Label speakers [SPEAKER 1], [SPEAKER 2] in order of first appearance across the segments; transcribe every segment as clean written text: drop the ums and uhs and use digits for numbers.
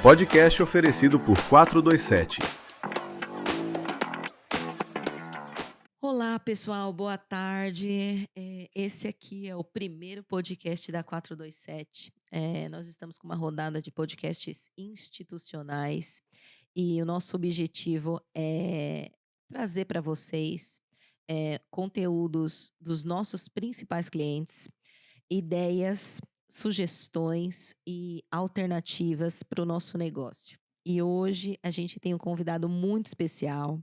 [SPEAKER 1] podcast oferecido por 427.
[SPEAKER 2] Olá, pessoal, boa tarde. Esse aqui é o primeiro podcast da 427. Nós estamos com uma rodada de podcasts institucionais e o nosso objetivo é trazer para vocês conteúdos dos nossos principais clientes, ideias, sugestões e alternativas para o nosso negócio. E hoje a gente tem um convidado muito especial.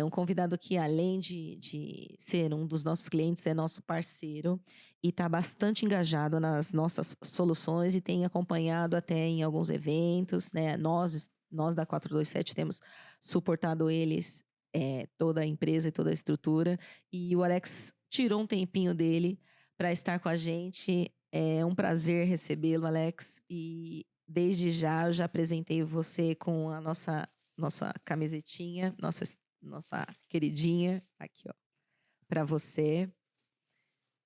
[SPEAKER 2] Um convidado que, além de ser um dos nossos clientes, é nosso parceiro e está bastante engajado nas nossas soluções e tem acompanhado até em alguns eventos, né? Nós da 427 temos suportado eles, toda a empresa e toda a estrutura. E o Alex tirou um tempinho dele para estar com a gente. É um prazer recebê-lo, Alex. E desde já eu já apresentei você com a nossa camisetinha, nossa queridinha, aqui, ó, para você.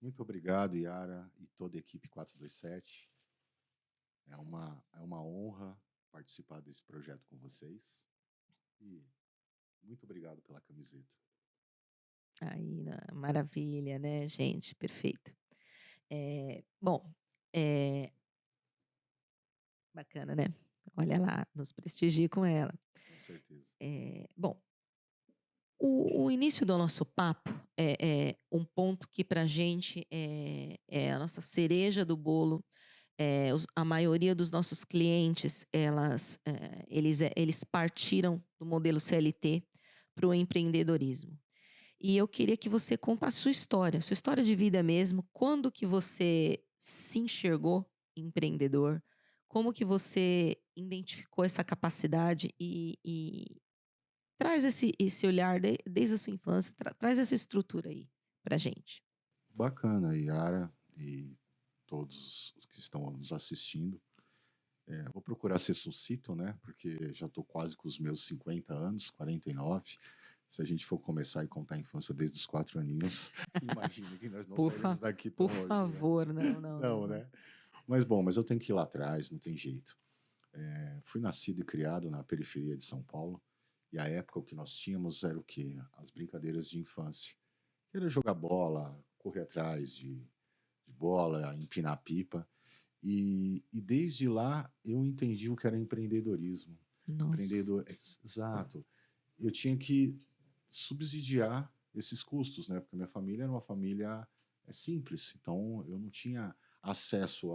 [SPEAKER 3] Muito obrigado, Yara, e toda a equipe 427. É uma honra participar desse projeto com vocês. E muito obrigado pela camiseta.
[SPEAKER 2] Aí, maravilha, né, gente? Perfeito. Bom, bacana, né? Olha lá, nos prestigie com ela.
[SPEAKER 3] Com certeza.
[SPEAKER 2] Bom, o início do nosso papo é um ponto que para a gente é a nossa cereja do bolo. A maioria dos nossos clientes, eles partiram do modelo CLT para o empreendedorismo. E eu queria que você contasse sua história de vida mesmo. Quando que você se enxergou empreendedor? Como que você identificou essa capacidade e traz esse olhar desde a sua infância, traz essa estrutura aí para gente.
[SPEAKER 3] Bacana, Yara, e todos os que estão nos assistindo. Vou procurar ser sucinto, né? Porque já estou quase com os meus 50 anos, 49. Se a gente for começar e contar a infância desde os 4 aninhos, imagina que nós não saímos daqui tão
[SPEAKER 2] Por
[SPEAKER 3] longe,
[SPEAKER 2] favor,
[SPEAKER 3] né?
[SPEAKER 2] não.
[SPEAKER 3] Né? Mas eu tenho que ir lá atrás, não tem jeito. Fui nascido e criado na periferia de São Paulo, e a época o que nós tínhamos era o quê? As brincadeiras de infância. Era jogar bola, correr atrás de bola, empinar pipa. E desde lá eu entendi o que era empreendedorismo.
[SPEAKER 2] Nossa.
[SPEAKER 3] Exato. Eu tinha que subsidiar esses custos, né? Porque minha família era uma família simples, então eu não tinha acesso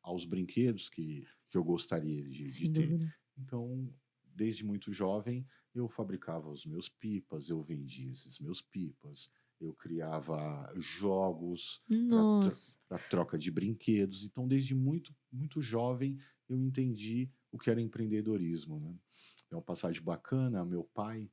[SPEAKER 3] aos brinquedos que eu gostaria de
[SPEAKER 2] Sem
[SPEAKER 3] ter.
[SPEAKER 2] dúvida.
[SPEAKER 3] Então, desde muito jovem, eu fabricava os meus pipas, eu vendia esses meus pipas, eu criava jogos
[SPEAKER 2] Nossa.
[SPEAKER 3] para troca de brinquedos. Então, desde muito, muito jovem, eu entendi o que era empreendedorismo, né? É uma passagem bacana. Meu pai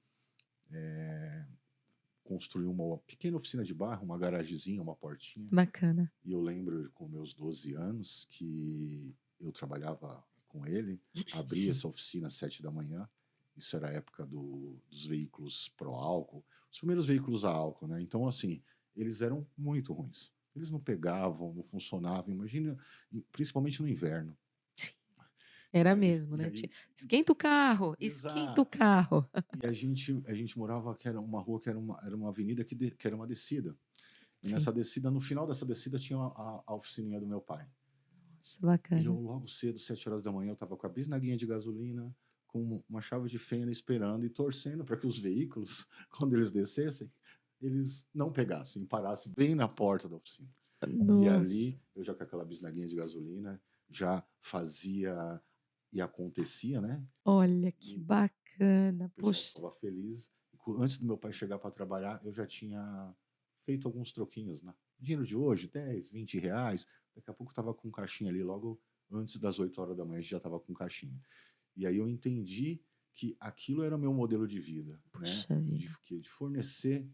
[SPEAKER 3] construiu uma pequena oficina de barro, uma garagezinha, uma portinha.
[SPEAKER 2] Bacana.
[SPEAKER 3] E eu lembro, com meus 12 anos, que eu trabalhava com ele, abri essa oficina às 7 da manhã. Isso era a época dos veículos pro álcool, os primeiros veículos a álcool, né? Então, assim, eles eram muito ruins. Eles não pegavam, não funcionavam. Imagina, principalmente no inverno.
[SPEAKER 2] Era mesmo, né? Esquenta o carro, esquenta o carro.
[SPEAKER 3] E a gente morava, que era uma rua, que era uma avenida que era uma descida. E
[SPEAKER 2] Sim.
[SPEAKER 3] nessa descida, no final dessa descida, tinha a oficininha do meu pai.
[SPEAKER 2] Nossa, bacana.
[SPEAKER 3] E eu, logo cedo, 7 horas da manhã, eu estava com a bisnaguinha de gasolina, com uma chave de fenda, esperando e torcendo para que os veículos, quando eles descessem, eles não pegassem, parassem bem na porta da oficina.
[SPEAKER 2] Nossa.
[SPEAKER 3] E ali, eu já com aquela bisnaguinha de gasolina, já fazia e acontecia, né?
[SPEAKER 2] Olha que bacana.
[SPEAKER 3] O pessoal
[SPEAKER 2] Poxa.
[SPEAKER 3] estava feliz. Antes do meu pai chegar para trabalhar, eu já tinha feito alguns troquinhos, né? Dinheiro de hoje, 10, 20 reais. Daqui a pouco estava com caixinha ali, logo antes das 8 horas da manhã, a gente já estava com caixinha. E aí eu entendi que aquilo era o meu modelo de vida,
[SPEAKER 2] Puxa
[SPEAKER 3] né?
[SPEAKER 2] vida.
[SPEAKER 3] De fornecer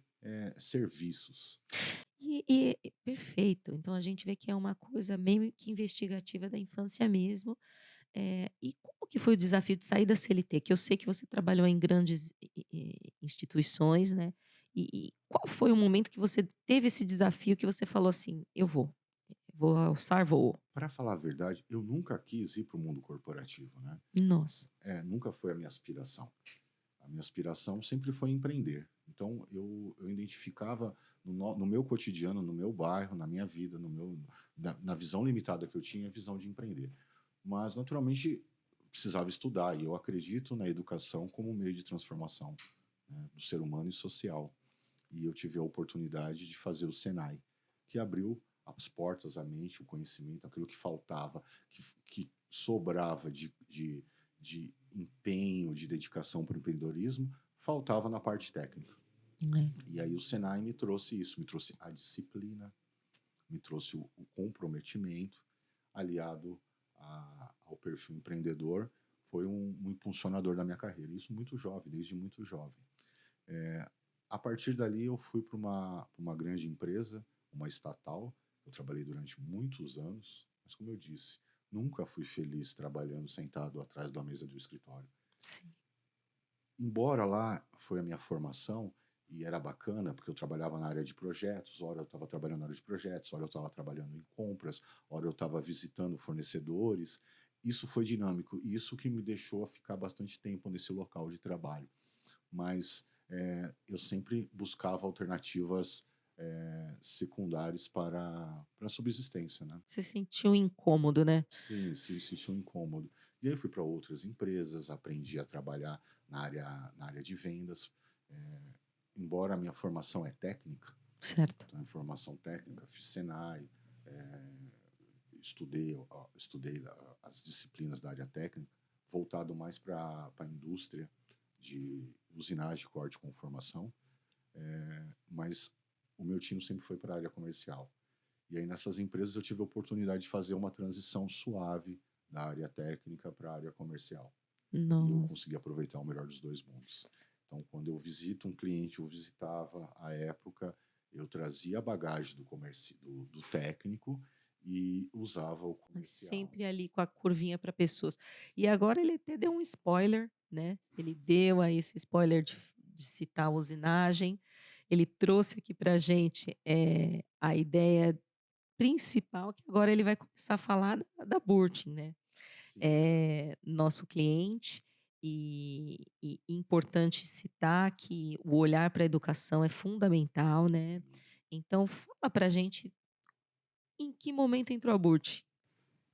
[SPEAKER 3] serviços.
[SPEAKER 2] Perfeito. Então a gente vê que é uma coisa meio que investigativa da infância mesmo. E como que foi o desafio de sair da CLT? Que eu sei que você trabalhou em grandes instituições, né? E qual foi o momento que você teve esse desafio que você falou assim, eu vou vou alçar voo.
[SPEAKER 3] Para falar a verdade, eu nunca quis ir para o mundo corporativo, né?
[SPEAKER 2] Nossa.
[SPEAKER 3] Nunca foi a minha aspiração. A minha aspiração sempre foi empreender. Então, eu identificava no meu cotidiano, no meu bairro, na minha vida, na visão limitada que eu tinha, a visão de empreender. Mas, naturalmente, precisava estudar, e eu acredito na educação como meio de transformação, né, do ser humano e social. E eu tive a oportunidade de fazer o Senai, que abriu as portas, a mente, o conhecimento, aquilo que faltava, que sobrava de empenho, de dedicação para o empreendedorismo, faltava na parte técnica.
[SPEAKER 2] É.
[SPEAKER 3] E aí o Senai me trouxe isso, me trouxe a disciplina, me trouxe o comprometimento, aliado ao perfil empreendedor, foi um impulsionador da minha carreira. Isso muito jovem, desde muito jovem. A partir dali eu fui para uma grande empresa, uma estatal. Eu trabalhei durante muitos anos, mas como eu disse, nunca fui feliz trabalhando sentado atrás da mesa do escritório.
[SPEAKER 2] Sim.
[SPEAKER 3] Embora lá foi a minha formação e era bacana, porque eu trabalhava na área de projetos, ora eu estava trabalhando na área de projetos, ora eu estava trabalhando em compras, ora eu estava visitando fornecedores. Isso foi dinâmico e isso que me deixou ficar bastante tempo nesse local de trabalho. Mas eu sempre buscava alternativas secundárias para a subsistência, né?
[SPEAKER 2] Você sentiu incômodo, né?
[SPEAKER 3] Sim, se sentiu incômodo. E aí fui para outras empresas, aprendi a trabalhar na área de vendas. Embora a minha formação é técnica,
[SPEAKER 2] Certo.
[SPEAKER 3] então, formação técnica, fiz Senai, estudei as disciplinas da área técnica, voltado mais para a indústria de usinagem, corte e conformação, mas o meu tino sempre foi para a área comercial. E aí nessas empresas eu tive a oportunidade de fazer uma transição suave da área técnica para a área comercial. E eu
[SPEAKER 2] Nossa.
[SPEAKER 3] consegui aproveitar o melhor dos dois mundos. Então, quando eu visito um cliente, eu visitava à época, eu trazia a bagagem do técnico e usava o
[SPEAKER 2] Mas
[SPEAKER 3] comercial.
[SPEAKER 2] sempre ali com a curvinha para pessoas. E agora ele até deu um spoiler, né? Ele deu aí esse spoiler de citar a usinagem. Ele trouxe aqui para a gente a ideia principal, que agora ele vai começar a falar da Burtin, né?
[SPEAKER 3] Sim,
[SPEAKER 2] Nosso cliente, e importante citar que o olhar para a educação é fundamental, né? Então, fala para a gente em que momento entrou a Burtin.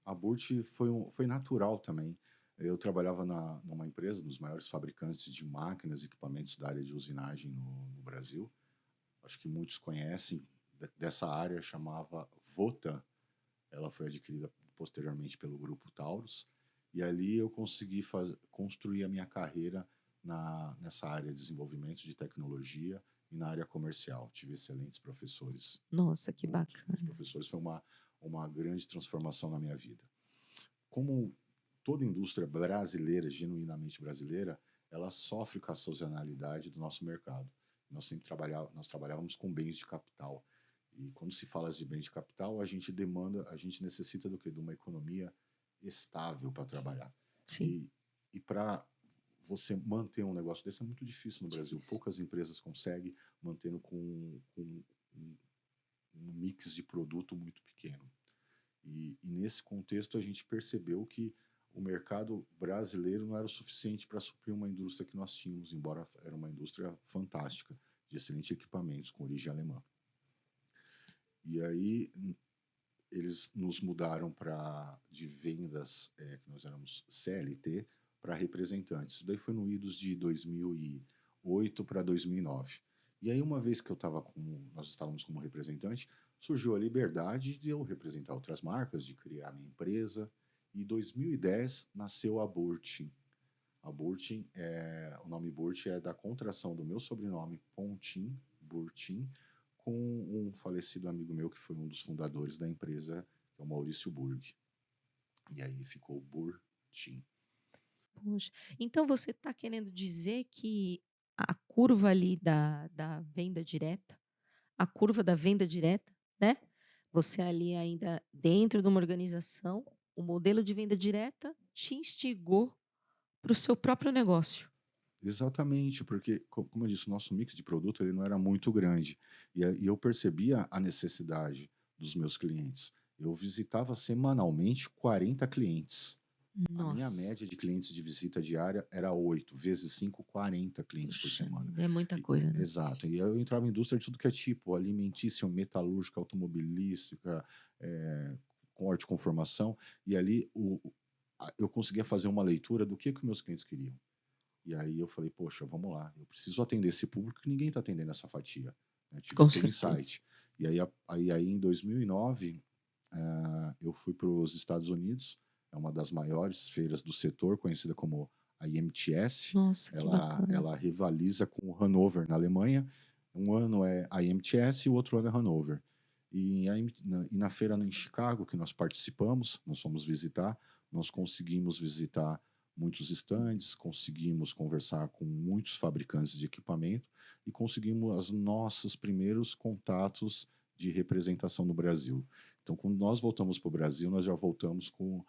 [SPEAKER 3] a Burt foi natural também. Eu trabalhava numa empresa, dos maiores fabricantes de máquinas e equipamentos da área de usinagem no Brasil. Acho que muitos conhecem dessa área, chamava Votan. Ela foi adquirida posteriormente pelo grupo Taurus. E ali eu consegui construir a minha carreira nessa área de desenvolvimento de tecnologia e na área comercial. Tive excelentes professores.
[SPEAKER 2] Nossa, que
[SPEAKER 3] Os
[SPEAKER 2] bacana.
[SPEAKER 3] professores foi uma grande transformação na minha vida. Como toda indústria brasileira, genuinamente brasileira, ela sofre com a sazonalidade do nosso mercado. Nós trabalhávamos com bens de capital. E quando se fala de bens de capital, a gente necessita do quê? De uma economia estável para trabalhar.
[SPEAKER 2] Sim.
[SPEAKER 3] E para você manter um negócio desse é muito difícil no Brasil.
[SPEAKER 2] Difícil.
[SPEAKER 3] Poucas empresas conseguem mantendo com um mix de produto muito pequeno. E nesse contexto a gente percebeu que o mercado brasileiro não era o suficiente para suprir uma indústria que nós tínhamos, embora era uma indústria fantástica, de excelentes equipamentos, com origem alemã. E aí eles nos mudaram de vendas, que nós éramos CLT, para representantes. Isso daí foi no idos de 2008 para 2009. E aí, uma vez que nós estávamos como representante, surgiu a liberdade de eu representar outras marcas, de criar minha empresa. E em 2010 nasceu a Burtin. A Burtin, o nome Burtin é da contração do meu sobrenome, Pontin, Burtin, com um falecido amigo meu que foi um dos fundadores da empresa, que é o Maurício Burg. E aí ficou Burtin.
[SPEAKER 2] Poxa, então você está querendo dizer que a curva ali da venda direta, a curva da venda direta, né? Você ali ainda dentro de uma organização, o modelo de venda direta te instigou para o seu próprio negócio.
[SPEAKER 3] Exatamente, porque, como eu disse, o nosso mix de produto ele não era muito grande. E eu percebia a necessidade dos meus clientes. Eu visitava semanalmente 40 clientes. A minha
[SPEAKER 2] Nossa,
[SPEAKER 3] média de clientes de visita diária era 8 vezes 5, 40 clientes por
[SPEAKER 2] puxa
[SPEAKER 3] semana.
[SPEAKER 2] vida, é muita
[SPEAKER 3] E
[SPEAKER 2] coisa, né?
[SPEAKER 3] exato. E eu entrava em indústria de tudo que é tipo, alimentícia, metalúrgica, automobilística, corte, conformação, e ali eu conseguia fazer uma leitura do que meus clientes queriam. E aí eu falei, poxa, vamos lá, eu preciso atender esse público que ninguém está atendendo essa fatia. Né? Tive
[SPEAKER 2] Com
[SPEAKER 3] aquele
[SPEAKER 2] certeza.
[SPEAKER 3] insight. E aí em 2009, eu fui para os Estados Unidos, é uma das maiores feiras do setor, conhecida como a IMTS.
[SPEAKER 2] Nossa, que bacana.
[SPEAKER 3] Ela rivaliza com o Hannover na Alemanha. Um ano é a IMTS e o outro ano é Hannover. E na feira em Chicago, que nós participamos, nós fomos visitar, nós conseguimos visitar muitos estandes, conseguimos conversar com muitos fabricantes de equipamento e conseguimos os nossos primeiros contatos de representação no Brasil. Então, quando nós voltamos para o Brasil, nós já voltamos com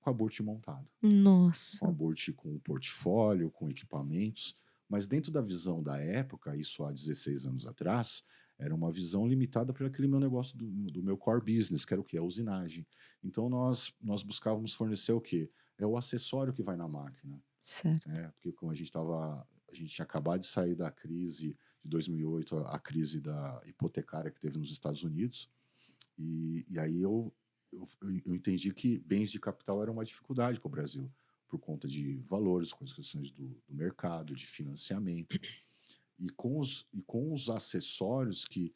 [SPEAKER 3] a Burt montada, com a
[SPEAKER 2] Nossa,
[SPEAKER 3] Burt com portfólio, com equipamentos, mas dentro da visão da época, isso há 16 anos atrás, era uma visão limitada para aquele meu negócio do meu core business, que era o que? A usinagem. Então, nós buscávamos fornecer o quê? É o acessório que vai na máquina,
[SPEAKER 2] certo.
[SPEAKER 3] né? Porque como a gente tinha acabado de sair da crise de 2008, a crise da hipotecária que teve nos Estados Unidos, e aí eu entendi que bens de capital era uma dificuldade para o Brasil, por conta de valores, com as questões do mercado, de financiamento. E com os acessórios que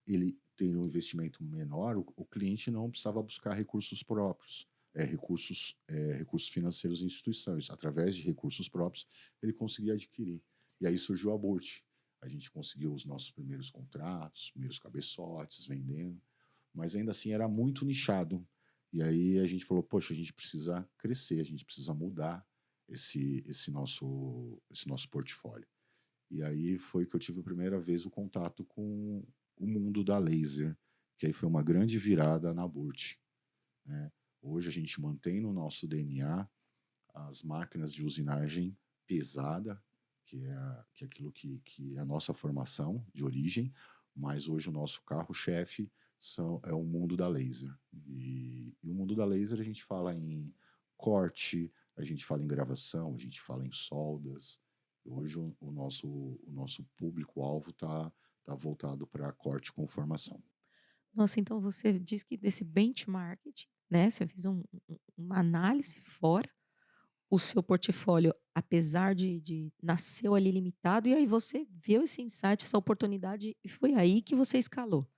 [SPEAKER 3] ele tem um investimento menor, o cliente não precisava buscar recursos próprios, recursos financeiros em instituições. Através de recursos próprios, ele conseguia adquirir. E aí surgiu a Burt. A gente conseguiu os nossos primeiros contratos, primeiros cabeçotes, vendendo, mas ainda assim era muito nichado. E aí a gente falou, poxa, a gente precisa crescer, a gente precisa mudar esse nosso portfólio. E aí foi que eu tive a primeira vez o contato com o mundo da laser, que aí foi uma grande virada na Burt, né? Hoje a gente mantém no nosso DNA as máquinas de usinagem pesada, que é aquilo que é a nossa formação de origem, mas hoje o nosso carro-chefe é o mundo da laser. E o mundo da laser a gente fala em corte, a gente fala em gravação, a gente fala em soldas. Hoje o nosso público-alvo tá voltado para corte e conformação.
[SPEAKER 2] Nossa, então você diz que desse benchmarking, né, você fez uma análise fora, o seu portfólio, apesar de nasceu ali limitado, e aí você viu esse insight, essa oportunidade, e foi aí que você escalou.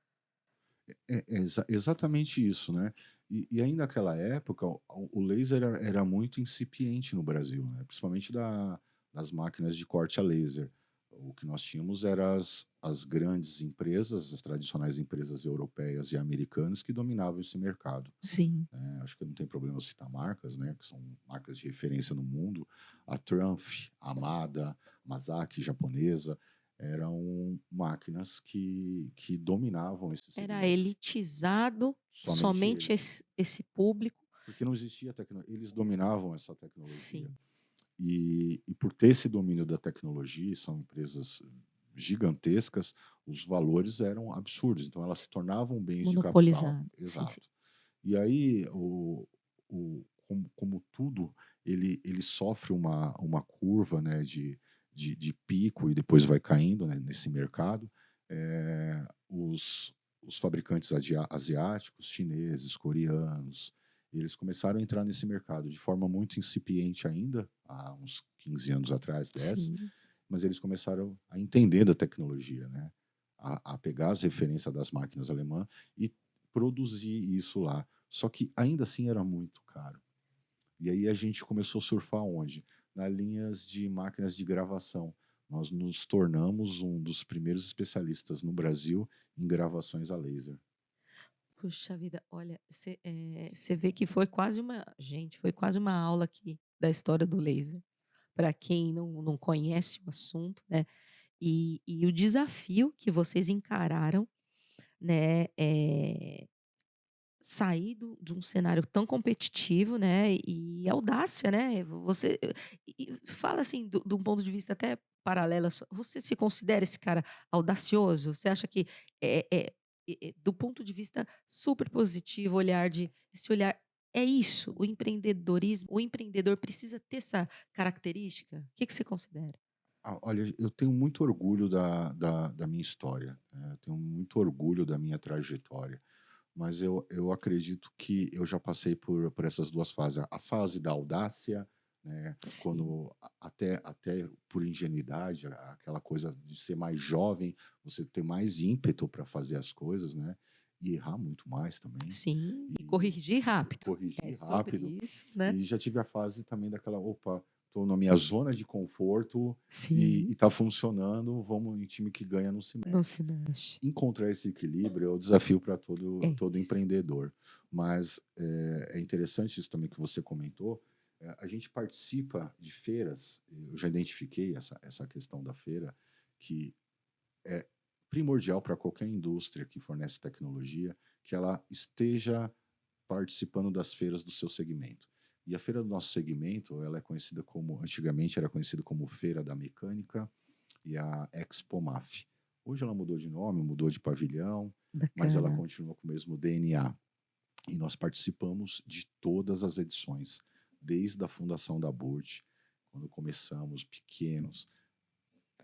[SPEAKER 3] Exatamente isso, né? E ainda naquela época, o laser era muito incipiente no Brasil, né? Principalmente das máquinas de corte a laser. O que nós tínhamos eram as grandes empresas, as tradicionais empresas europeias e americanas que dominavam esse mercado,
[SPEAKER 2] Sim.
[SPEAKER 3] né? Acho que não tem problema eu citar marcas, né? Que são marcas de referência no mundo. A Triumph, a Amada, Mazaki, japonesa, eram máquinas que dominavam esse
[SPEAKER 2] Era
[SPEAKER 3] segmento.
[SPEAKER 2] elitizado,
[SPEAKER 3] Somente
[SPEAKER 2] somente
[SPEAKER 3] eles.
[SPEAKER 2] esse público.
[SPEAKER 3] Porque não existia tecnologia, eles dominavam essa tecnologia.
[SPEAKER 2] Sim,
[SPEAKER 3] E por ter esse domínio da tecnologia, são empresas gigantescas, os valores eram absurdos. Então, elas se tornavam bens de capital.
[SPEAKER 2] monopolizado. Sim, sim.
[SPEAKER 3] Exato. E aí, como tudo, ele sofre uma curva, né, de pico e depois vai caindo, né, nesse mercado. Os fabricantes asiáticos, chineses, coreanos, eles começaram a entrar nesse mercado de forma muito incipiente ainda, há uns 15 anos atrás, 10,
[SPEAKER 2] Sim.
[SPEAKER 3] mas eles começaram a entender da tecnologia, né? A pegar as referências das máquinas alemãs e produzir isso lá. Só que ainda assim era muito caro. E aí a gente começou a surfar onde? Nas linhas de máquinas de gravação. Nós nos tornamos um dos primeiros especialistas no Brasil em gravações a laser.
[SPEAKER 2] Puxa vida, olha, você vê que foi quase uma gente, foi quase uma aula aqui da história do laser, para quem não conhece o assunto, né, e o desafio que vocês encararam, né, sair de um cenário tão competitivo, né, e audácia, né, você e fala assim, de um ponto de vista até paralelo à sua, você se considera esse cara audacioso? Você acha que é do ponto de vista super positivo, esse olhar é isso, o empreendedor precisa ter essa característica? O que que você considera?
[SPEAKER 3] Olha, eu tenho muito orgulho da minha história, eu tenho muito orgulho da minha trajetória, mas eu acredito que eu já passei por essas 2 fases. A fase da audácia, né,
[SPEAKER 2] Sim,
[SPEAKER 3] quando até por ingenuidade, aquela coisa de ser mais jovem, você ter mais ímpeto para fazer as coisas, né, e errar muito mais também,
[SPEAKER 2] sim, e
[SPEAKER 3] e
[SPEAKER 2] corrigir rápido. É
[SPEAKER 3] corrigir
[SPEAKER 2] sobre
[SPEAKER 3] rápido.
[SPEAKER 2] isso, né.
[SPEAKER 3] E já tive a fase também daquela: "Opa, estou na minha zona de conforto e
[SPEAKER 2] Sim,
[SPEAKER 3] está funcionando, vamos em time que ganha não se
[SPEAKER 2] não
[SPEAKER 3] mexe".
[SPEAKER 2] se mexe.
[SPEAKER 3] Encontrar esse equilíbrio é o desafio para
[SPEAKER 2] É
[SPEAKER 3] todo
[SPEAKER 2] isso.
[SPEAKER 3] empreendedor. Mas, é interessante isso também que você comentou, a gente participa de feiras, eu já identifiquei essa questão da feira, que é primordial para qualquer indústria que fornece tecnologia, que ela esteja participando das feiras do seu segmento. E a feira do nosso segmento, ela é conhecida como, antigamente era conhecida como Feira da Mecânica e a Expomaf. Hoje ela mudou de nome, mudou de pavilhão, mas ela
[SPEAKER 2] Bacana.
[SPEAKER 3] continua com o mesmo DNA. E nós participamos de todas as edições, desde a fundação da Burt, quando começamos pequenos,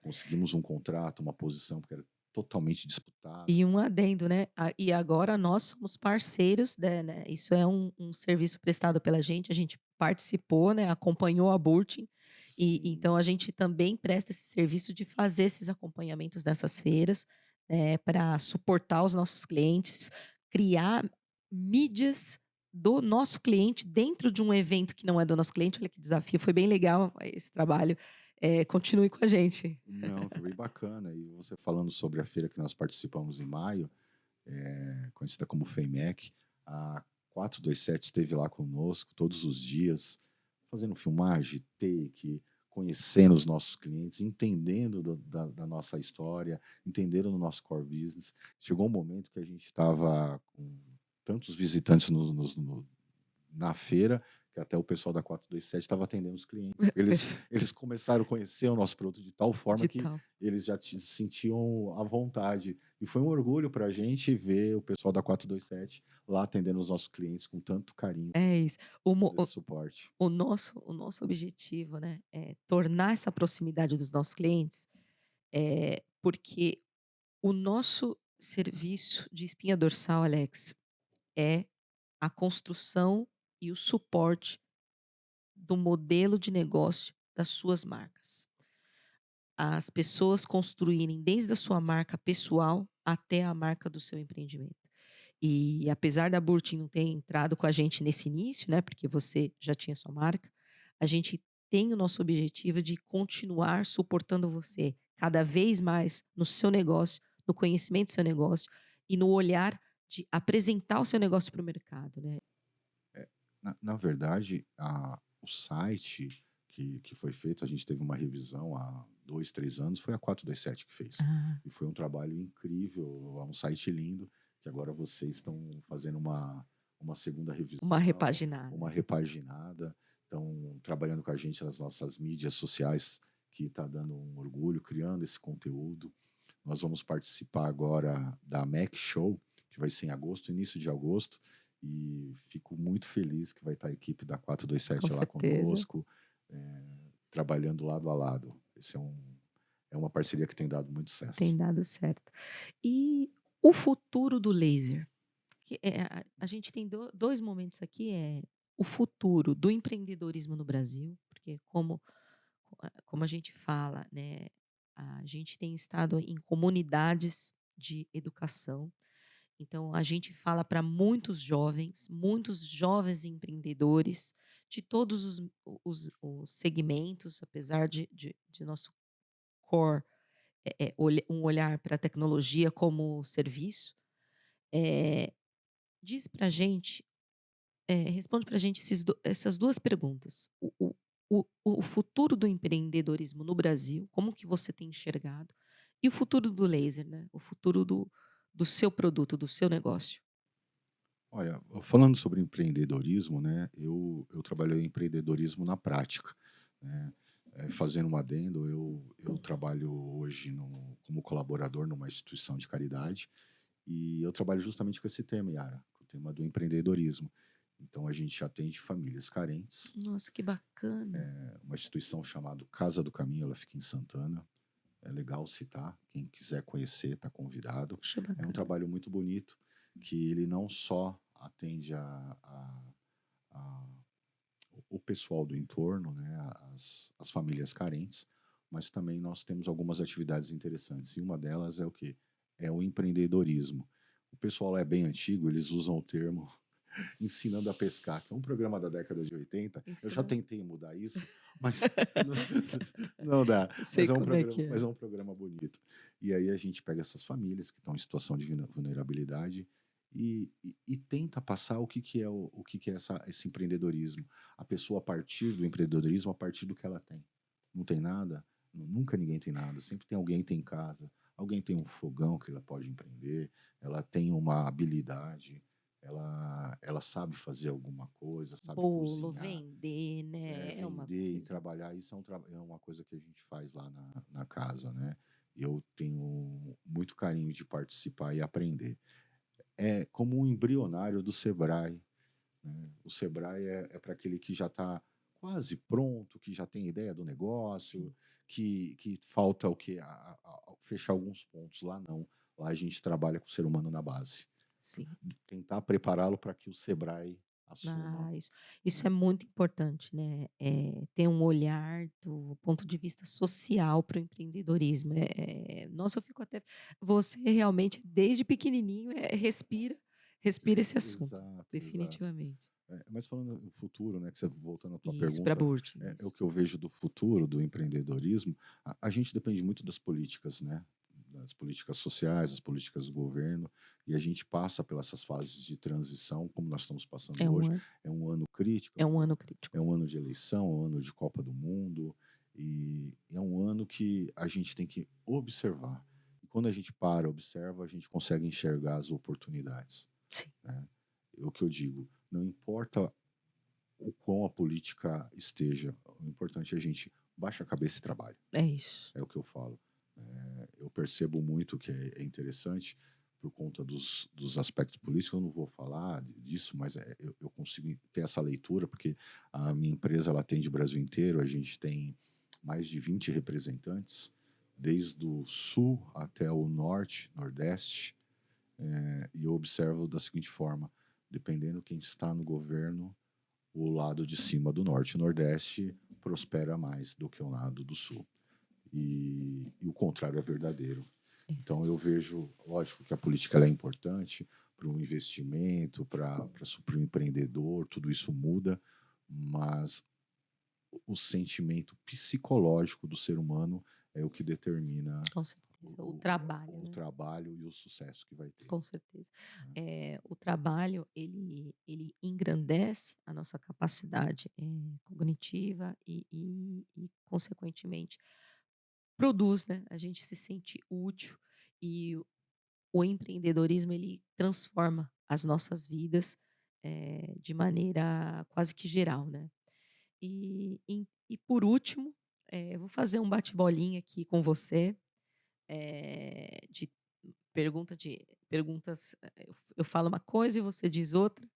[SPEAKER 3] conseguimos um contrato, uma posição, porque era totalmente disputado.
[SPEAKER 2] E um adendo, né, e agora nós somos parceiros, né, isso é um serviço prestado pela gente, a gente participou, né, acompanhou a Burtin, e
[SPEAKER 3] Sim,
[SPEAKER 2] então a gente também presta esse serviço de fazer esses acompanhamentos dessas feiras, pra suportar os nossos clientes, criar mídias do nosso cliente dentro de um evento que não é do nosso cliente. Olha que desafio, foi bem legal esse trabalho, continue com a gente.
[SPEAKER 3] não, foi bem bacana. E você falando sobre a feira que nós participamos em maio, conhecida como FEIMEC, a 427 esteve lá conosco todos os dias, fazendo filmagem, take, conhecendo os nossos clientes, entendendo da nossa história, entendendo do nosso core business. Chegou um momento que a gente estava com tantos visitantes na feira, que até o pessoal da 427 estava atendendo os clientes. Eles começaram a conhecer o nosso produto de tal forma que
[SPEAKER 2] Digital.
[SPEAKER 3] eles já se sentiam à vontade. E foi um orgulho para a gente ver o pessoal da 427 lá atendendo os nossos clientes com tanto carinho, com
[SPEAKER 2] É isso. O mo
[SPEAKER 3] todo esse suporte.
[SPEAKER 2] o nosso objetivo, né, é tornar essa proximidade dos nossos clientes, porque o nosso serviço de espinha dorsal, Alex, é a construção e o suporte do modelo de negócio das suas marcas. As pessoas construírem desde a sua marca pessoal até a marca do seu empreendimento. E apesar da Burtin não ter entrado com a gente nesse início, né, porque você já tinha sua marca, a gente tem o nosso objetivo de continuar suportando você cada vez mais no seu negócio, no conhecimento do seu negócio e no olhar de apresentar o seu negócio para o mercado, né.
[SPEAKER 3] Na verdade, o site que foi feito, a gente teve uma revisão há 2, 3 anos, foi a 427 que fez.
[SPEAKER 2] Ah,
[SPEAKER 3] E foi um trabalho incrível, é um site lindo, que agora vocês estão fazendo uma segunda
[SPEAKER 2] uma
[SPEAKER 3] revisão,
[SPEAKER 2] repaginada.
[SPEAKER 3] uma repaginada, estão trabalhando com a gente nas nossas mídias sociais, que está dando um orgulho, criando esse conteúdo. Nós vamos participar agora da Mac Show, que vai ser em agosto, início de agosto, e fico muito feliz que vai estar a equipe da
[SPEAKER 2] Com
[SPEAKER 3] 427 lá
[SPEAKER 2] certeza,
[SPEAKER 3] conosco, trabalhando lado a lado. É uma parceria que tem dado muito certo.
[SPEAKER 2] tem dado certo. E o futuro do laser? Que a gente tem 2 momentos aqui, o futuro do empreendedorismo no Brasil, porque como a gente fala, né, a gente tem estado em comunidades de educação, então a gente fala para muitos jovens empreendedores de todos os segmentos, apesar de nosso core, um olhar para a tecnologia como serviço. Diz para gente, responde para a gente essas 2 perguntas. O futuro do empreendedorismo no Brasil, como que você tem enxergado? E o futuro do laser, né, o futuro do seu produto, do seu negócio.
[SPEAKER 3] Olha, falando sobre empreendedorismo, né, eu trabalhei em empreendedorismo na prática, né, fazendo um adendo, eu trabalho hoje como colaborador numa instituição de caridade E eu trabalho justamente com esse tema, Yara, com o tema do empreendedorismo. Então, a gente atende famílias carentes.
[SPEAKER 2] Nossa, que bacana.
[SPEAKER 3] Uma instituição chamada Casa do Caminho, ela fica em Santana. É legal citar, quem quiser conhecer está convidado.
[SPEAKER 2] Poxa,
[SPEAKER 3] É um
[SPEAKER 2] bacana.
[SPEAKER 3] trabalho muito bonito, que ele não só atende a- o pessoal do entorno, né, as famílias carentes, mas também nós temos algumas atividades interessantes. E uma delas é o quê? É o empreendedorismo. O pessoal é bem antigo, eles usam o termo Ensinando a Pescar, que é um programa da década de 80. Eu já
[SPEAKER 2] Ensinando.
[SPEAKER 3] tentei mudar isso, mas não, não dá.
[SPEAKER 2] Eu sei como é que
[SPEAKER 3] Mas
[SPEAKER 2] é.
[SPEAKER 3] é um programa bonito. E aí a gente pega essas famílias que estão em situação de vulnerabilidade e tenta passar o que que é esse empreendedorismo. A pessoa, a partir do empreendedorismo, a partir do que ela tem. Não tem nada? Nunca ninguém tem nada. Sempre tem alguém que tem em casa. Alguém tem um fogão que ela pode empreender. Ela tem uma habilidade. Ela sabe fazer alguma coisa, sabe
[SPEAKER 2] Bolo,
[SPEAKER 3] cozinhar,
[SPEAKER 2] vender, né? É uma
[SPEAKER 3] vender e
[SPEAKER 2] coisa.
[SPEAKER 3] trabalhar. Isso é uma coisa que a gente faz lá na casa, né? Eu tenho muito carinho de participar e aprender. É como um embrionário do Sebrae, né? O Sebrae é para aquele que já está quase pronto, que já tem ideia do negócio,
[SPEAKER 2] Sim,
[SPEAKER 3] que falta o que fechar alguns pontos. Lá não. Lá a gente trabalha com o ser humano na base.
[SPEAKER 2] sim.
[SPEAKER 3] Tentar prepará-lo para que o Sebrae assuma,
[SPEAKER 2] Ah, isso
[SPEAKER 3] né?
[SPEAKER 2] é muito importante, né? Ter um olhar do ponto de vista social para o empreendedorismo. Nossa, eu fico até. Você realmente, desde pequenininho, respira esse assunto,
[SPEAKER 3] Exato, exato.
[SPEAKER 2] definitivamente.
[SPEAKER 3] Mas falando no futuro, né, que você voltando à tua
[SPEAKER 2] Isso, para
[SPEAKER 3] pergunta,
[SPEAKER 2] Burti,
[SPEAKER 3] é o
[SPEAKER 2] isso.
[SPEAKER 3] que eu vejo do futuro do empreendedorismo. A gente depende muito das políticas, né? Das políticas sociais, das políticas do governo, e a gente passa pelas essas fases de transição, como nós estamos passando
[SPEAKER 2] É um
[SPEAKER 3] hoje.
[SPEAKER 2] ano,
[SPEAKER 3] É um ano crítico,
[SPEAKER 2] é um ano crítico.
[SPEAKER 3] é um ano de eleição, é um ano de Copa do Mundo, e é um ano que a gente tem que observar. E quando a gente para, observa, a gente consegue enxergar as oportunidades,
[SPEAKER 2] Sim,
[SPEAKER 3] né? É o que eu digo, não importa o quão a política esteja, o importante é a gente baixa a cabeça e trabalha.
[SPEAKER 2] é isso.
[SPEAKER 3] É o que eu falo. Eu percebo muito que é interessante por conta dos aspectos políticos. Eu não vou falar disso, mas eu consigo ter essa leitura, porque a minha empresa ela atende o Brasil inteiro, a gente tem mais de 20 representantes, desde o sul até o norte, nordeste, e eu observo da seguinte forma: dependendo quem está no governo, o lado de cima do norte e nordeste prospera mais do que o lado do sul. E o contrário é verdadeiro. Então eu vejo, lógico que a política ela é importante para o investimento, para o empreendedor, tudo isso muda, mas o sentimento psicológico do ser humano é o que determina
[SPEAKER 2] Com certeza. O trabalho,
[SPEAKER 3] o
[SPEAKER 2] né?
[SPEAKER 3] trabalho e o sucesso que vai ter,
[SPEAKER 2] Com certeza.
[SPEAKER 3] né?
[SPEAKER 2] O trabalho, ele engrandece a nossa capacidade, cognitiva e, consequentemente, produz, né, a gente se sente útil e o empreendedorismo, ele transforma as nossas vidas, de maneira quase que geral, né. E por último, vou fazer um bate-bolinha aqui com você, de perguntas, eu falo uma coisa e você diz outra,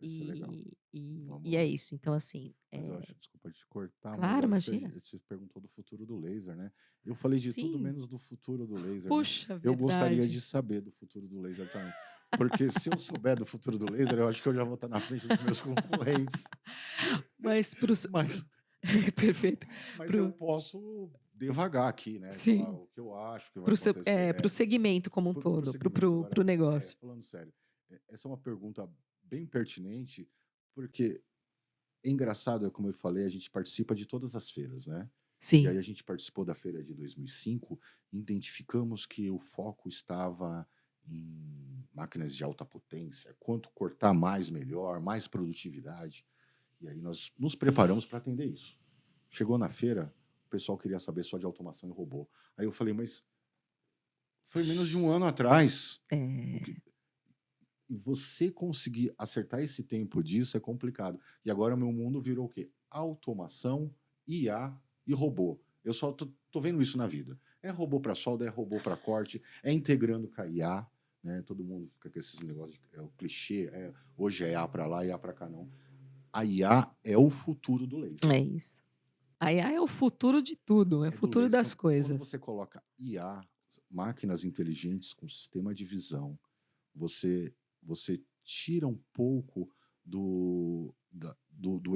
[SPEAKER 3] Vai ser legal.
[SPEAKER 2] e
[SPEAKER 3] Vamos
[SPEAKER 2] é
[SPEAKER 3] lá.
[SPEAKER 2] isso. Então assim,
[SPEAKER 3] Mas eu acho, desculpa te cortar, mas
[SPEAKER 2] claro,
[SPEAKER 3] eu acho que
[SPEAKER 2] imagina.
[SPEAKER 3] você perguntou do futuro do laser, né? Eu falei de tudo
[SPEAKER 2] Sim,
[SPEAKER 3] menos do futuro do laser, né?
[SPEAKER 2] puxa,
[SPEAKER 3] Eu gostaria
[SPEAKER 2] verdade.
[SPEAKER 3] de saber do futuro do laser também. Porque se eu souber do futuro do laser, eu acho que eu já vou estar na frente dos meus concorrentes.
[SPEAKER 2] Mas para os
[SPEAKER 3] Mas,
[SPEAKER 2] perfeito.
[SPEAKER 3] mas
[SPEAKER 2] Para
[SPEAKER 3] eu posso devagar aqui, né? Falar
[SPEAKER 2] sim,
[SPEAKER 3] o que eu acho que vai
[SPEAKER 2] para o seu
[SPEAKER 3] acontecer.
[SPEAKER 2] para o segmento como um
[SPEAKER 3] Pro
[SPEAKER 2] todo,
[SPEAKER 3] segmento.
[SPEAKER 2] para o
[SPEAKER 3] Agora,
[SPEAKER 2] negócio.
[SPEAKER 3] falando sério, essa é uma pergunta bem pertinente, porque é engraçado, como eu falei, a gente participa de todas as feiras, né? E
[SPEAKER 2] Sim,
[SPEAKER 3] aí a gente participou da feira de 2005, identificamos que o foco estava em máquinas de alta potência, quanto cortar mais melhor, mais produtividade. E aí nós nos preparamos para atender isso. Chegou na feira, o pessoal queria saber só de automação e robô. Aí eu falei, mas foi menos de um ano atrás. O
[SPEAKER 2] é,
[SPEAKER 3] que, e você conseguir acertar esse tempo disso é complicado. E agora o meu mundo virou o quê? Automação, IA e robô. Eu só tô vendo isso na vida. É robô para solda, é robô para corte, é integrando com a IA. né? Todo mundo fica com esses negócios, é o clichê, hoje é IA para lá, IA para cá, não. A IA é o futuro do laser.
[SPEAKER 2] É isso. A IA é o futuro de tudo, é o
[SPEAKER 3] É do
[SPEAKER 2] futuro
[SPEAKER 3] laser.
[SPEAKER 2] das
[SPEAKER 3] Quando
[SPEAKER 2] coisas.
[SPEAKER 3] você coloca IA, máquinas inteligentes com sistema de visão, você, você tira um pouco do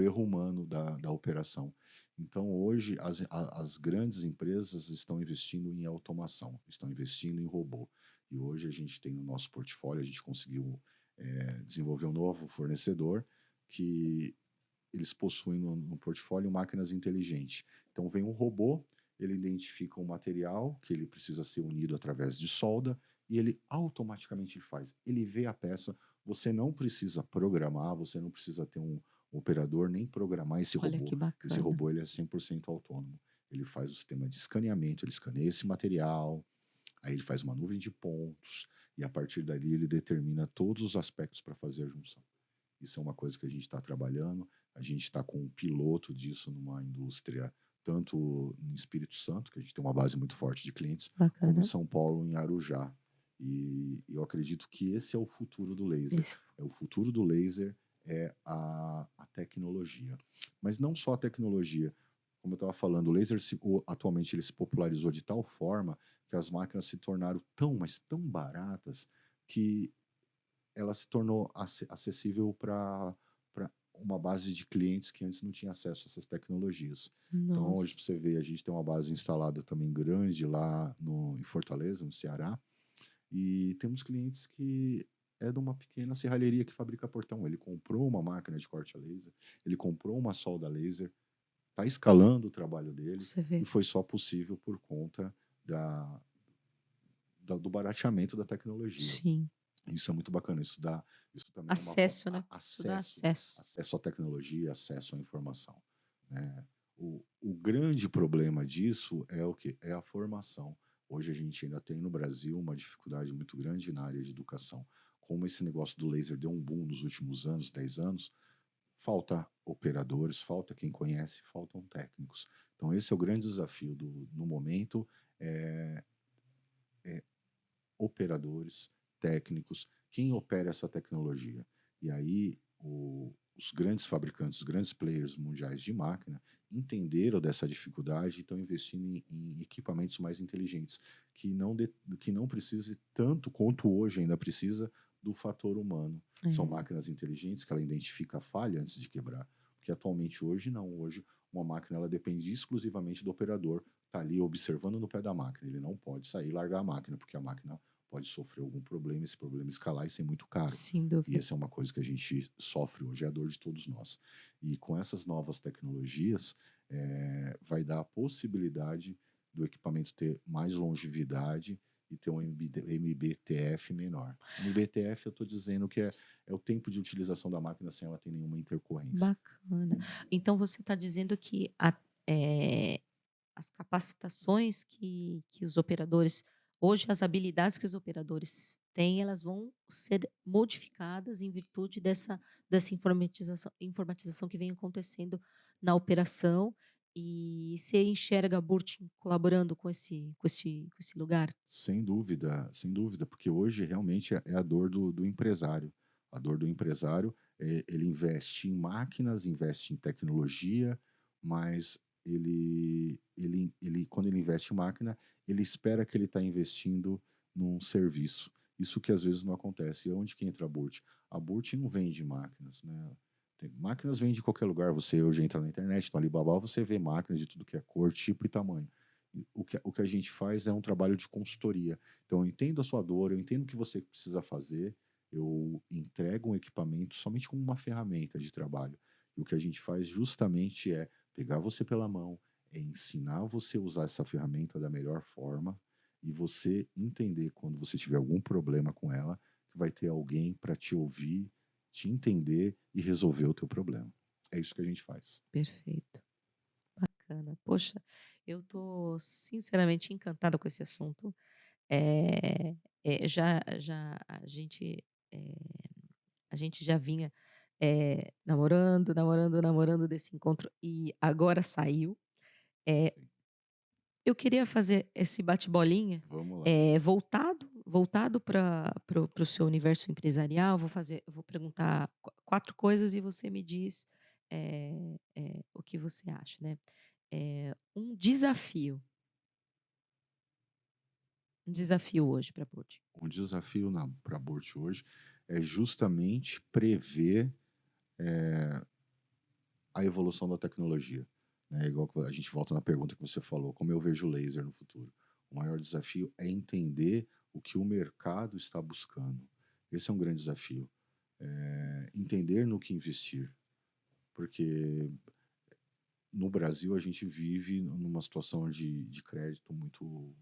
[SPEAKER 3] erro humano da operação. Então, hoje, as grandes empresas estão investindo em automação, estão investindo em robô. E hoje a gente tem no nosso portfólio, a gente conseguiu desenvolver um novo fornecedor que eles possuem no portfólio máquinas inteligentes. Então, vem um robô, ele identifica um material que ele precisa ser unido através de solda e ele automaticamente faz. Ele vê a peça, você não precisa programar, você não precisa ter um operador nem programar esse
[SPEAKER 2] Olha
[SPEAKER 3] robô.
[SPEAKER 2] que
[SPEAKER 3] Esse
[SPEAKER 2] bacana.
[SPEAKER 3] robô ele é 100% autônomo. Ele faz o sistema de escaneamento, ele escaneia esse material, aí ele faz uma nuvem de pontos e a partir dali ele determina todos os aspectos para fazer a junção. Isso é uma coisa que a gente está trabalhando. A gente está com um piloto disso numa indústria, tanto no Espírito Santo, que a gente tem uma base muito forte de clientes, como em
[SPEAKER 2] Bacana.
[SPEAKER 3] São Paulo, em Arujá. E eu acredito que esse é o futuro do laser.
[SPEAKER 2] Isso.
[SPEAKER 3] É o futuro do laser é a tecnologia. Mas não só a tecnologia. Como eu estava falando, o laser atualmente ele se popularizou de tal forma que as máquinas se tornaram tão, mas tão baratas que ela se tornou acessível para uma base de clientes que antes não tinha acesso a essas tecnologias. Então, hoje, para
[SPEAKER 2] Nossa.
[SPEAKER 3] você ver, a gente tem uma base instalada também grande lá em Fortaleza, no Ceará, e temos clientes que é de uma pequena serralheria que fabrica portão. Ele comprou uma máquina de corte a laser, ele comprou uma solda laser, está escalando o trabalho dele,
[SPEAKER 2] Você
[SPEAKER 3] e
[SPEAKER 2] vê.
[SPEAKER 3] foi só possível por conta do barateamento da tecnologia.
[SPEAKER 2] Sim.
[SPEAKER 3] Isso é muito bacana. Isso também é uma
[SPEAKER 2] Acesso, né? Isso dá
[SPEAKER 3] acesso,
[SPEAKER 2] acesso.
[SPEAKER 3] acesso à tecnologia, acesso à informação, né? O grande problema disso é o que é a formação. Hoje a gente ainda tem no Brasil uma dificuldade muito grande na área de educação. Como esse negócio do laser deu um boom nos últimos anos, 10 anos, falta operadores, falta quem conhece, faltam técnicos. Então esse é o grande desafio no momento, é, é operadores, técnicos, quem opera essa tecnologia. E aí os grandes fabricantes, os grandes players mundiais de máquina entenderam dessa dificuldade e estão investindo em equipamentos mais inteligentes, que não precise tanto quanto hoje ainda precisa do fator humano. São
[SPEAKER 2] É.
[SPEAKER 3] máquinas inteligentes que ela identifica a falha antes de quebrar. Porque atualmente hoje não, hoje uma máquina ela depende exclusivamente do operador tá ali observando no pé da máquina. Ele não pode sair e largar a máquina, porque a máquina pode sofrer algum problema, esse problema escalar e ser muito caro.
[SPEAKER 2] Sem
[SPEAKER 3] E
[SPEAKER 2] dúvida.
[SPEAKER 3] essa é uma coisa que a gente sofre hoje, é a dor de todos nós. E com essas novas tecnologias, vai dar a possibilidade do equipamento ter mais longevidade e ter um MBTF menor. MBTF eu estou dizendo que é o tempo de utilização da máquina sem ela ter nenhuma intercorrência.
[SPEAKER 2] Bacana. Então você está dizendo que eh, as capacitações que os operadores hoje as habilidades que os operadores têm, elas vão ser modificadas em virtude dessa informatização que vem acontecendo na operação, e você enxerga a Burtin colaborando com esse lugar?
[SPEAKER 3] Sem dúvida, porque hoje realmente é a dor do empresário. A dor do empresário, ele investe em máquinas, investe em tecnologia, mas quando ele investe em máquina, ele espera que ele está investindo num serviço. Isso que às vezes não acontece. E onde que entra a Burt? A Burt não vende máquinas, né? Máquinas vende de qualquer lugar. Você hoje entra na internet, no Alibaba, você vê máquinas de tudo que é cor, tipo e tamanho. O que a gente faz é um trabalho de consultoria. Então, eu entendo a sua dor, eu entendo o que você precisa fazer, eu entrego um equipamento somente como uma ferramenta de trabalho. E o que a gente faz justamente é pegar você pela mão, é ensinar você a usar essa ferramenta da melhor forma e você entender quando você tiver algum problema com ela, que vai ter alguém para te ouvir, te entender e resolver o teu problema. É isso que a gente faz.
[SPEAKER 2] Perfeito. Bacana. Poxa, eu tô sinceramente encantada com esse assunto. Eh, já eh, a gente já vinha, namorando, namorando, namorando desse encontro e agora saiu. Eh,
[SPEAKER 3] Sim.
[SPEAKER 2] eu queria fazer esse bate-bolinha
[SPEAKER 3] Vamos lá.
[SPEAKER 2] voltado para o seu universo empresarial. Vou perguntar 4 coisas e você me diz o que você acha, né? Um desafio hoje para a Burt.
[SPEAKER 3] Um desafio para a Burt hoje é justamente prever a evolução da tecnologia. Né? Igual que a gente volta na pergunta que você falou, como eu vejo o laser no futuro. O maior desafio é entender o que o mercado está buscando. Esse é um grande desafio. Entender no que investir. Porque no Brasil a gente vive numa situação de crédito muito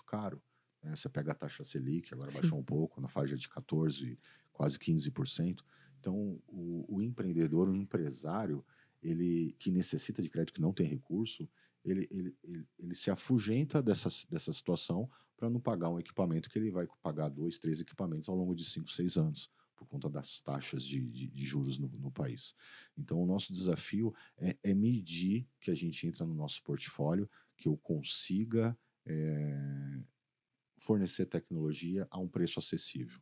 [SPEAKER 3] caro. Né? Você pega a taxa Selic, agora
[SPEAKER 2] Sim.
[SPEAKER 3] baixou um pouco, na faixa de 14%, quase 15%. Então, o empreendedor, o empresário, ele que necessita de crédito, que não tem recurso, ele se afugenta dessa situação para não pagar um equipamento que ele vai pagar 2, 3 equipamentos ao longo de 5, 6 anos, por conta das taxas de juros no país. Então, o nosso desafio é medir que a gente entra no nosso portfólio, que eu consiga fornecer tecnologia a um preço acessível.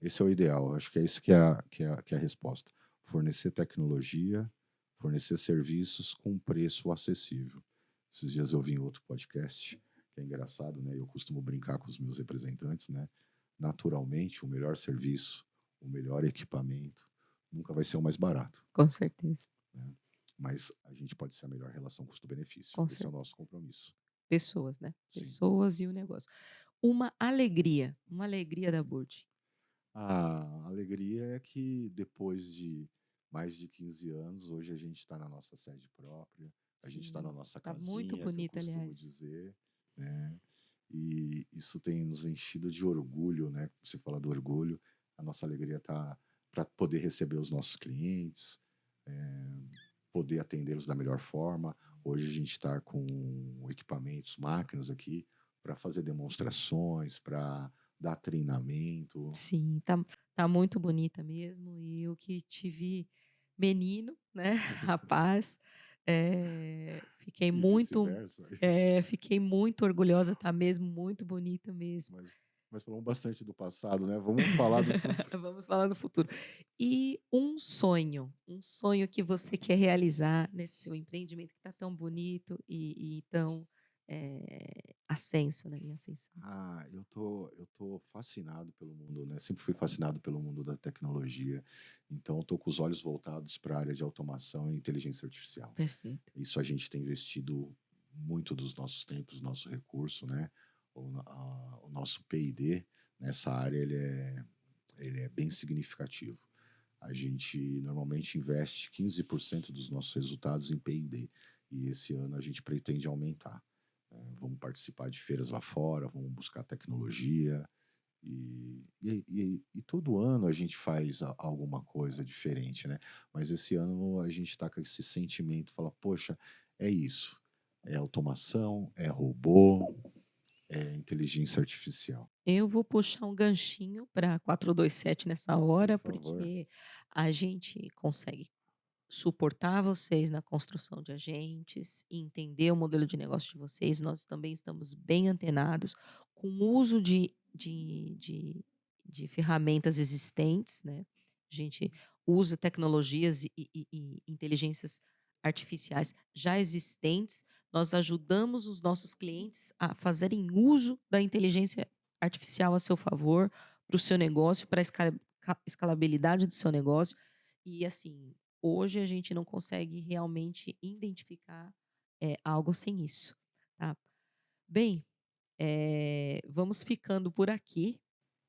[SPEAKER 3] Esse é o ideal. Acho que é isso que é a resposta. Fornecer tecnologia, fornecer serviços com preço acessível. Esses dias eu vi em outro podcast, que é engraçado, né? Eu costumo brincar com os meus representantes, né? Naturalmente, o melhor serviço, o melhor equipamento, nunca vai ser o mais barato.
[SPEAKER 2] Com certeza.
[SPEAKER 3] Né? Mas a gente pode ser a melhor relação custo-benefício.
[SPEAKER 2] Com
[SPEAKER 3] Esse é o
[SPEAKER 2] certeza.
[SPEAKER 3] nosso compromisso.
[SPEAKER 2] Pessoas, né?
[SPEAKER 3] Sim.
[SPEAKER 2] Pessoas e o negócio. Uma alegria da Burt.
[SPEAKER 3] A alegria é que depois de mais de 15 anos, hoje a gente está na nossa sede própria, a gente está na nossa
[SPEAKER 2] Tá muito
[SPEAKER 3] casinha, que eu
[SPEAKER 2] bonita,
[SPEAKER 3] costumo
[SPEAKER 2] aliás.
[SPEAKER 3] dizer, né? E isso tem nos enchido de orgulho, né? Você fala do orgulho, a nossa alegria está para poder receber os nossos clientes, poder atendê-los da melhor forma. Hoje a gente está com equipamentos, máquinas aqui para fazer demonstrações, para dar treinamento.
[SPEAKER 2] Sim, tá muito bonita mesmo. E eu que te vi menino, né, rapaz, fiquei
[SPEAKER 3] E
[SPEAKER 2] muito
[SPEAKER 3] vice-versa.
[SPEAKER 2] fiquei muito orgulhosa, tá mesmo muito bonita mesmo.
[SPEAKER 3] Mas falamos bastante do passado, né? Vamos falar do futuro.
[SPEAKER 2] Vamos falar do futuro. E um sonho que você quer realizar nesse seu empreendimento que está tão bonito e tão ascenso, né, em ascensão.
[SPEAKER 3] Eu tô fascinado pelo mundo, né? Sempre fui fascinado pelo mundo da tecnologia. Então, eu tô com os olhos voltados para a área de automação e inteligência artificial.
[SPEAKER 2] Perfeito.
[SPEAKER 3] Isso a gente tem investido muito dos nossos tempos, nosso recurso, né? O nosso P&D nessa área ele é bem significativo. A gente normalmente investe 15% dos nossos resultados em P&D e esse ano a gente pretende aumentar. Vamos participar de feiras lá fora, vamos buscar tecnologia e todo ano a gente faz alguma coisa diferente, né? Mas esse ano a gente está com esse sentimento, fala, poxa, é isso, é automação, é robô, é inteligência artificial.
[SPEAKER 2] Eu vou puxar um ganchinho para 427 nessa hora,
[SPEAKER 3] Por favor.
[SPEAKER 2] porque a gente consegue suportar vocês na construção de agentes, entender o modelo de negócio de vocês. Nós também estamos bem antenados com o uso de ferramentas existentes, né? A gente usa tecnologias e inteligências artificiais já existentes. Nós ajudamos os nossos clientes a fazerem uso da inteligência artificial a seu favor, para o seu negócio, para a escalabilidade do seu negócio. E assim, hoje a gente não consegue realmente identificar algo sem isso, tá? Bem, vamos ficando por aqui,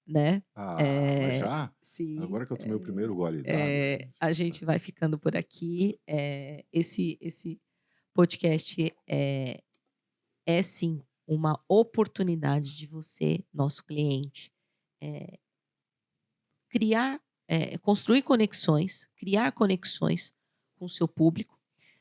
[SPEAKER 2] né?
[SPEAKER 3] Mas já?
[SPEAKER 2] Sim,
[SPEAKER 3] Agora que eu tomei o primeiro gole d'água, gente.
[SPEAKER 2] a gente vai ficando por aqui. Esse podcast é sim uma oportunidade de você, nosso cliente, construir conexões, criar conexões com o seu público.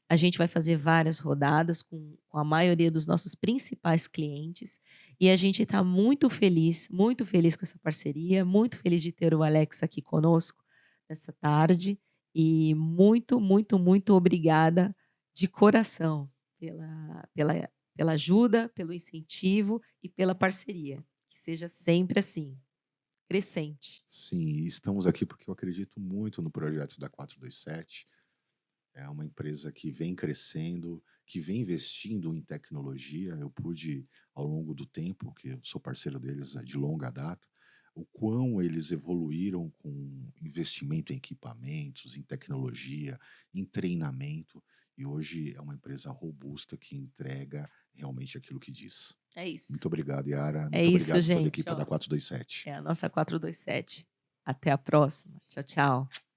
[SPEAKER 2] A gente vai fazer várias rodadas com a maioria dos nossos principais clientes e a gente está muito feliz com essa parceria, muito feliz de ter o Alex aqui conosco nessa tarde e muito, muito, muito obrigada de coração pela ajuda, pelo incentivo e pela parceria. Que seja sempre assim, crescente.
[SPEAKER 3] Sim, e estamos aqui porque eu acredito muito no projeto da 427. É uma empresa que vem crescendo, que vem investindo em tecnologia. Eu pude, ao longo do tempo, que eu sou parceiro deles de longa data, o quão eles evoluíram com investimento em equipamentos, em tecnologia, em treinamento. E hoje é uma empresa robusta que entrega realmente aquilo que diz.
[SPEAKER 2] É isso.
[SPEAKER 3] Muito obrigado, Yara.
[SPEAKER 2] É
[SPEAKER 3] Muito
[SPEAKER 2] isso,
[SPEAKER 3] obrigado a toda a
[SPEAKER 2] gente.
[SPEAKER 3] equipe da 427.
[SPEAKER 2] É a nossa 427. Até a próxima. Tchau, tchau.